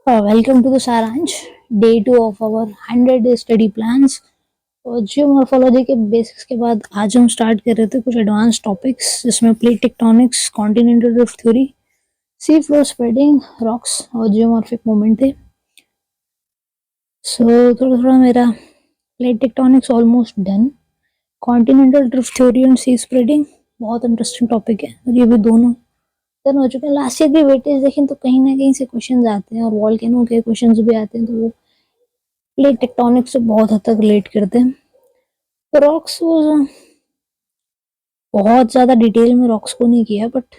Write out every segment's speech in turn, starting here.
Welcome to the Saransh, day 2 of our 100 day study plans. और geomorphology के basics के बाद आज हम स्टार्ट कर रहे थे कुछ एडवांस टॉपिक्स जिसमें plate tectonics, continental drift theory, sea floor spreading, rocks और जियोमॉर्फिक मूवमेंट थे. सो थोड़ा थोड़ा मेरा plate tectonics almost done. Continental drift theory and sea spreading बहुत इंटरेस्टिंग टॉपिक है और ये भी दोनों डन हो चुके हैं. लास्ट ईयर की वेटेज देखें तो कहीं ना कहीं से क्वेश्चन आते हैं और वॉल्केनो के क्वेश्चन भी आते हैं, तो वो प्लेट टेक्टोनिक से बहुत हद तक रिलेट करते हैं. तो रॉक्स बहुत ज्यादा डिटेल में रॉक्स को नहीं किया, बट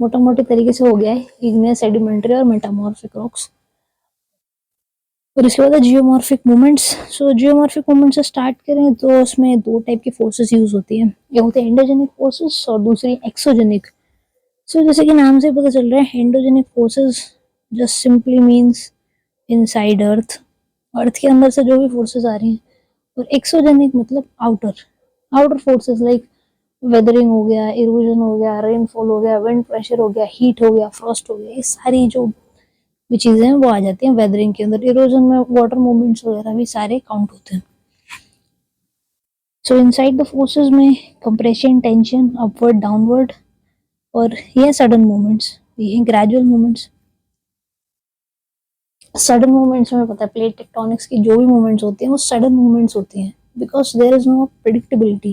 मोटा मोटे तरीके से हो गया है इग्नियस, सेडिमेंट्री और मेटामॉर्फिक रॉक्स. और इसके बाद जियोमॉर्फिक मूवमेंट्स. सो जियोमॉर्फिक मूवमेंट से स्टार्ट करें तो उसमें दो टाइप की फोर्सेस यूज होती हैं. एक होते हैं एंडोजेनिक फोर्सेस और दूसरी एक्सोजेनिक. सो जैसे कि नाम से पता चल रहा है, endogenic forces just simply means inside earth, earth के अंदर से जो भी फोर्सेस आ रही हैं. और एक्सोजेनिक मतलब outer outer forces like weathering हो गया, इरोजन हो गया, रेनफॉल हो गया, विंड प्रेशर हो गया, हीट हो गया, फ्रॉस्ट हो गया. ये सारी जो भी चीजें हैं वो आ जाती हैं वेदरिंग के अंदर. इरोजन में वाटर मूवमेंट्स वगैरह भी सारे काउंट होते हैं. सो इनसाइड द फोर्सेस में कंप्रेशन, टेंशन, अपवर्ड, डाउनवर्ड, और ये सडन मूवमेंट्स, ये ग्रेजुअल मूवमेंट्स. सडन मूवमेंट्स में पता है प्लेट टेक्टोनिक्स की जो भी मूवमेंट्स होती हैं वो सडन मूवमेंट्स होती हैं, because there is no predictability.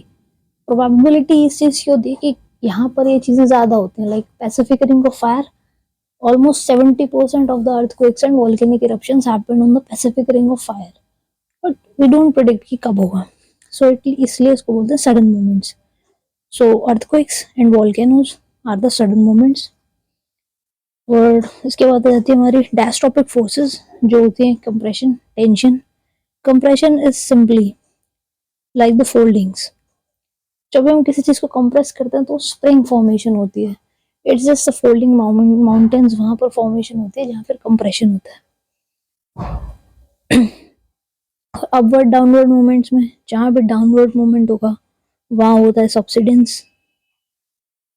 Probability इस चीज की होती है कि यहाँ पर ये चीजें ज्यादा होती हैं. Like Pacific ring of fire, almost 70% of the earthquakes and volcanic eruptions happened on the Pacific Ring of Fire. But we don't predict कि कब होगा. So इसलिए इसको बोलते हैं sudden movements. So earthquakes and volcanoes are the sudden movements. और इसके बाद आ जाती है हमारी डायस्ट्रोपिक फोर्सेस जो होती हैं compression, tension. Compression is simply like the foldings. जब हम किसी चीज को कंप्रेस करते हैं तो स्प्रिंग फॉर्मेशन होती है. इट्स जस्ट फोल्डिंग माउंटेन्स, वहां पर फॉर्मेशन होती है जहां पर कंप्रेशन होता है. अपवर्ड डाउनवर्ड मूवमेंट्स में जहां भी डाउनवर्ड मूवमेंट होगा वहां होता है सब्सिडेंस,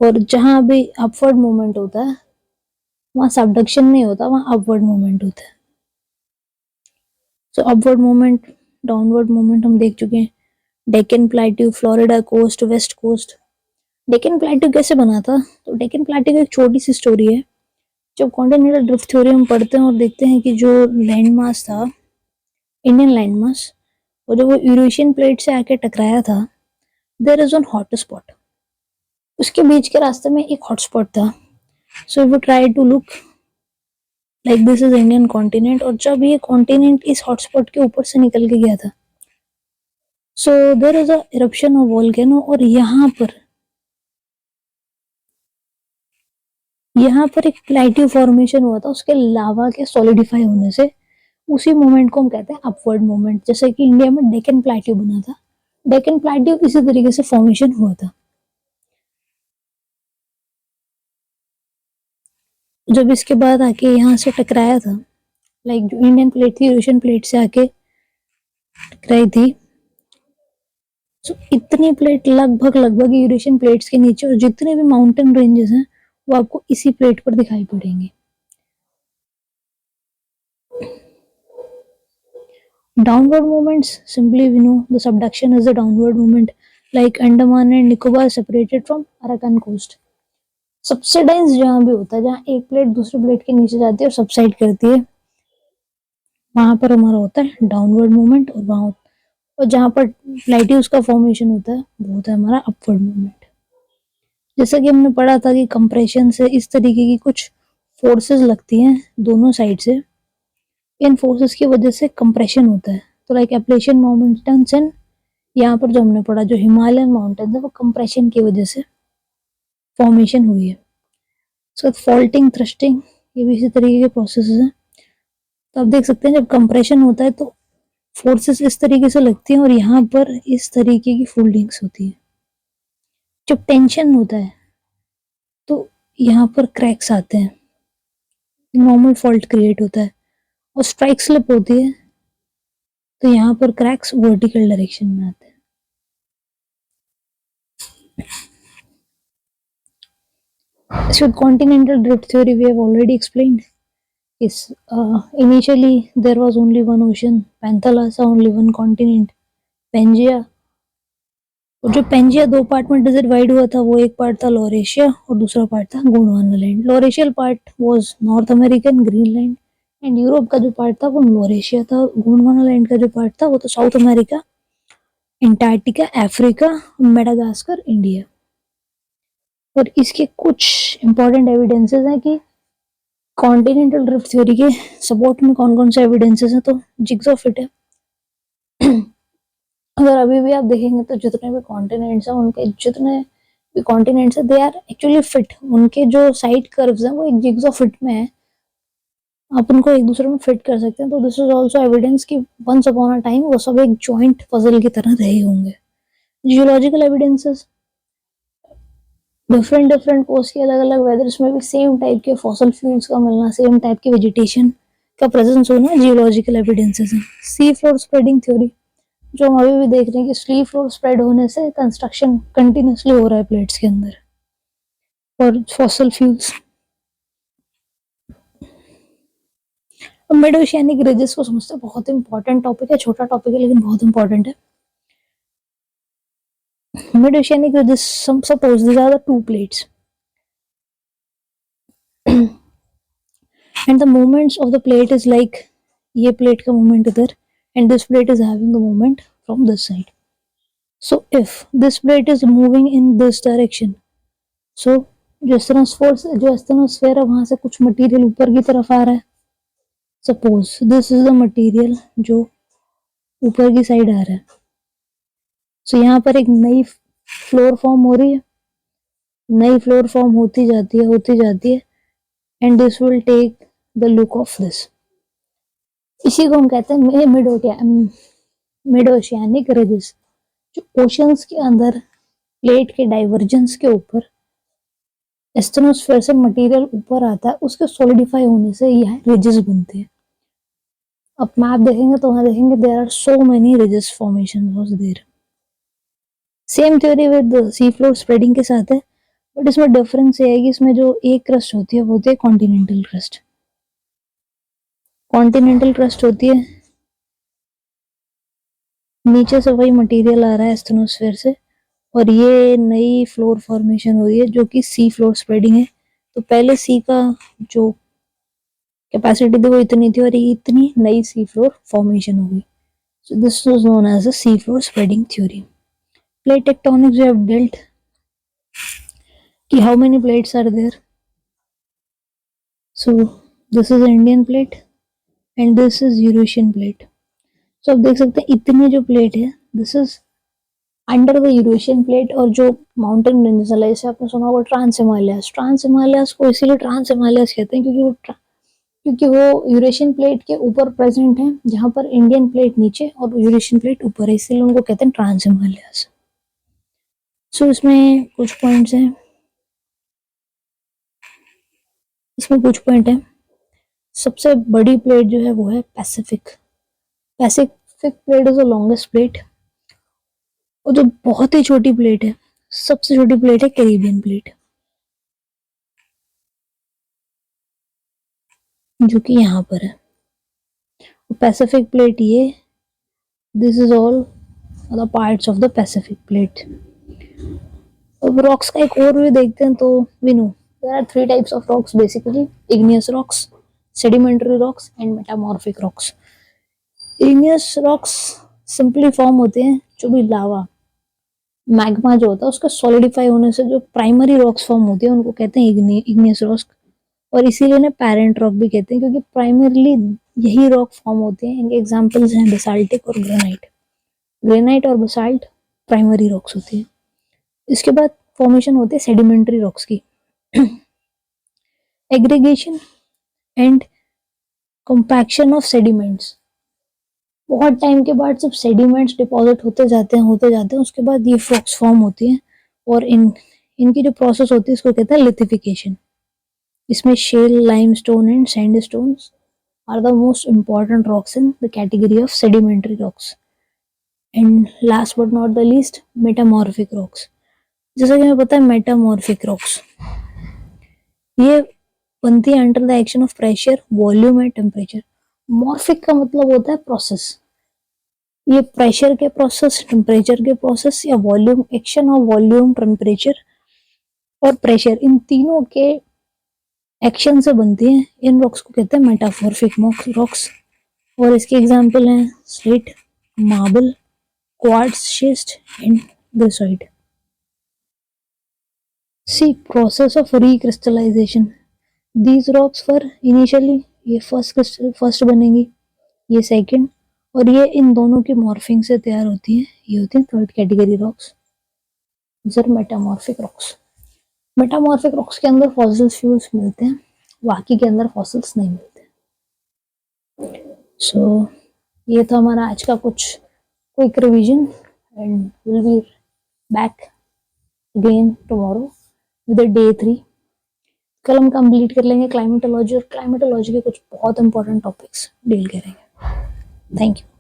और जहां भी अपवर्ड मूवमेंट होता है वहां सबडक्शन नहीं होता, वहां अपवर्ड मूवमेंट होता है. So upward movement, downward movement हम देख चुके हैं. Deccan plateau, Florida coast, west coast. Deccan plateau कैसे बना था? तो डेक्कन प्लेट्यू की एक छोटी सी स्टोरी है. जब कॉन्टिनेंटल ड्रिफ्ट थ्योरी हम पढ़ते हैं और देखते हैं कि जो लैंड मास था, इंडियन लैंड मास, और जब वो यूरेशियन प्लेट से आके टकराया था, there is one hot spot. उसके बीच के रास्ते में एक हॉटस्पॉट था. सो वो try to look like this is Indian continent. और जब ये कॉन्टिनेंट इस हॉटस्पॉट के ऊपर से निकल के गया था, so there is a eruption of volcano. और यहाँ पर एक प्लेट्यू फॉर्मेशन हुआ था उसके लावा के सॉलिडिफाई होने से. उसी मोमेंट को हम कहते हैं अपवर्ड मोमेंट. जैसे कि इंडिया में डेक्कन प्लेट्यू बना था, डेक्कन प्लेट्यू इसी तरीके से फॉर्मेशन हुआ था. जब इसके बाद आके यहाँ से टकराया था, लाइक जो इंडियन प्लेट थी यूरेशियन प्लेट से आके टकराई थी. सो इतनी प्लेट लगभग लगभग यूरेशियन प्लेट्स के नीचे, और जितने भी माउंटेन रेंजेस हैं वो आपको इसी प्लेट पर दिखाई पड़ेंगे. Downward movements, simply we know the subduction is the downward movement, like Andaman and Nicobar separated from Arakan coast. Subsidise जहाँ भी होता है, जहाँ एक प्लेट दूसरी प्लेट के नीचे जाती है और सबसाइड करती है, वहां पर हमारा होता है डाउनवर्ड मूवमेंट. और वहां और जहाँ पर प्लेट्यूज का फॉर्मेशन होता है वो होता है हमारा अपवर्ड मूवमेंट. जैसा कि हमने पढ़ा था कि कंप्रेशन से इस तरीके की कुछ फोर्सेस लगती हैं दोनों साइड से. इन फोर्सेस की वजह से कंप्रेशन होता है. तो लाइक एप्लेशियन माउंटेन्स एंड यहाँ पर जो हमने पढ़ा जो हिमालयन माउंटेन है वो कंप्रेशन की वजह से फॉर्मेशन हुई है. उसके बाद फॉल्टिंग, थ्रस्टिंग, ये भी इसी तरीके के प्रोसेस हैं. तो आप देख सकते हैं जब कंप्रेशन होता है तो फोर्सेस इस तरीके से लगती हैं और यहाँ पर इस तरीके की फोल्डिंग्स होती है. जब टेंशन होता है तो यहाँ पर क्रैक्स आते हैं, नॉर्मल फॉल्ट क्रिएट होता है. और स्ट्राइक स्लिप होती है तो यहाँ पर क्रैक्स वर्टिकल डायरेक्शन में आते हैं. So continental drift theory we have already explained. Initially there was only one ocean, Panthalassa only one continent, Pangaea. और जो पेंजिया दो पार्ट में डिवाइड हुआ था, वो एक पार्ट था लॉरेशिया और दूसरा पार्ट था Gondwana land. Laurasian part was North American Greenland and Europe का जो पार्ट था वो लॉरेशिया था, और गोंडवाना लैंड का जो पार्ट था वो तो south America, Antarctica, Africa, Madagascar, India. और इसके कुछ इंपॉर्टेंट एविडेंसेस हैं कि कॉन्टिनेंटल ड्रिफ्ट थ्योरी के सपोर्ट में कौन कौन से एविडेंसेस हैं। तो जिग्स ऑफ इट है। अगर अभी भी आप देखेंगे तो जितने भी कॉन्टिनेंट्स हैं, उनके जितने भी कॉन्टिनेंट्स हैं, दे आर एक्चुअली फिट। उनके जो साइड कर्व्स हैं वो एक जिग्स ऑफ फिट में है, आप उनको एक दूसरे में फिट कर सकते हैं। तो दिस इज ऑल्सो एविडेंस कि वंस अपॉन अ टाइम वो सब एक जॉइंट पजल की तरह रहे होंगे। जियोलॉजिकल एविडेंसेस, डिफरेंट कोस्ट के अलग अलग वेदर्स में भी सेम टाइप के फॉसल फ्यूल्स का मिलना, सेम टाइप के वेजिटेशन का प्रेजेंस होना जियोलॉजिकल एविडेंसेस हैं। सी फ्लोर स्प्रेडिंग थ्योरी, जो हम अभी भी देख रहे हैं कि सी फ्लोर स्प्रेड होने से कंस्ट्रक्शन कंटिन्यूसली हो रहा है प्लेट्स के अंदर। और fossil fuels, mid oceanic ridges को समझते हैं, बहुत इंपॉर्टेंट टॉपिक है, छोटा टॉपिक है लेकिन बहुत इंपॉर्टेंट है। Mid oceanic ridges, suppose these are the two plates and the movements of the plate is like, ये प्लेट का मूवमेंट इधर and this plate is having the movement from this side. So if this plate is moving in this direction, so जो asthenosphere है वहां से कुछ material ऊपर की तरफ आ रहा है। Suppose this is the material जो ऊपर की साइड आ रहा है। सो यहाँ पर एक नई फ्लोर फॉर्म हो रही है, नई फ्लोर फॉर्म होती जाती है and this will take the look of this. इसी को हम कहते हैं मिड ओशियानिक रिजेस। जो ओशियंस के अंदर प्लेट के डाइवर्जेंस के ऊपर एस्टेनोस्फेयर से मटेरियल ऊपर आता है, उसके सॉलिडिफाई होने से यह रिजेस बनते हैं। अब मैप देखेंगे तो वहां देखेंगे there are so many ridges formation was there. Same theory with sea floor spreading के साथ है, बट इसमें डिफरेंस ये है कि इसमें जो एक क्रस्ट होती है वो होती है कॉन्टिनेंटल क्रस्ट। कॉन्टिनेंटल क्रस्ट होती है, नीचे से वही मटेरियल आ रहा है एस्थेनोस्फेयर से, और ये नई फ्लोर फॉर्मेशन हो रही है जो कि सी फ्लोर स्प्रेडिंग है। तो पहले सी का जो कैपेसिटी थी वो इतनी थी और ये इतनी नई सी फ्लोर फॉर्मेशन हो गई। So this was known as the sea floor spreading theory. Plate tectonics we have dealt कि how many plates are there. So this is Indian plate and this is Eurasian plate. So आप देख सकते हैं इतनी जो plate है, this is under the Eurasian plate. और जो माउंटेन रेंजेस है, जैसे आपने सुना होगा ट्रांस हिमालयास को इसीलिए ट्रांस हिमालयास कहते हैं क्योंकि वो यूरेशियन प्लेट के ऊपर प्रेजेंट है, जहां पर इंडियन प्लेट नीचे और यूरेशियन प्लेट ऊपर है, इसीलिए उनको कहते हैं ट्रांस हिमालयास। सो इसमें कुछ पॉइंट्स हैं, सबसे बड़ी प्लेट जो है वो है Pacific plate is the longest plate. और जो बहुत ही छोटी प्लेट है, सबसे छोटी प्लेट है कैरिबियन प्लेट, जो कि यहाँ पर है। पैसिफिक प्लेट ये, this is all the parts of the Pacific plate. अब रॉक्स का एक और भी देखते हैं तो we know there are 3 types of rocks basically, igneous rocks, sedimentary rocks and metamorphic rocks. Igneous rocks simply form होते हैं जो भी लावा, मैग्मा जो होता है उसका सॉलिडिफाई होने से जो प्राइमरी रॉक्स फॉर्म होती है उनको कहते हैं इग्नियस रॉक्स। और इसीलिए ना पैरेंट रॉक भी कहते हैं, क्योंकि प्राइमरली यही रॉक फॉर्म होते हैं। इनके एग्जांपल्स हैं बेसाल्टिक और ग्रेनाइट और बेसाल्ट प्राइमरी रॉक्स होती है। इसके बाद फॉर्मेशन होते हैं सेडिमेंटरी रॉक्स की। Aggregation and compaction of sediments, बहुत टाइम के बाद जब सेडिमेंट्स डिपॉजिट होते जाते हैं उसके बाद ये रॉक्स फॉर्म होती हैं। और इनकी जो प्रोसेस होती है इसको कहते हैं लिथिफिकेशन। इसमें shale, limestone and sandstones are the most important rocks in the category of sedimentary rocks. And last but not the least, metamorphic rocks. जैसा कि हमें पता है मेटामॉर्फिक रॉक्स, ये बनती है under the action of pressure, volume and temperature. Morphic का मतलब होता है प्रोसेस। ये प्रेशर के प्रोसेस, टेम्परेचर के प्रोसेस, या volume, action of volume, temperature और प्रेशर, इन तीनों के एक्शन से बनती है। इन रॉक्स को कहते हैं मेटामॉर्फिक रॉक्स। और इसके एग्जाम्पल हैं slate, marble, quartz, schist and granite. See process of recrystallization. These rocks for initially, ये फर्स्ट बनेंगी, ये सेकंड, और ये इन दोनों की मॉर्फिंग से तैयार होती है, ये होती है थर्ड कैटेगरी रॉक्स, जर मेटामॉर्फिक रॉक्स। मेटामॉर्फिक रॉक्स के अंदर फॉसिल्स फ्यूल्स मिलते हैं, बाकी के अंदर फॉसिल्स नहीं मिलते। सो ये था हमारा आज का कुछ quick revision, and will be back again tomorrow with day 3। कल हम कंप्लीट कर लेंगे क्लाइमेटोलॉजी, और क्लाइमेटोलॉजी के कुछ बहुत इंपॉर्टेंट टॉपिक्स डील करेंगे। Thank you.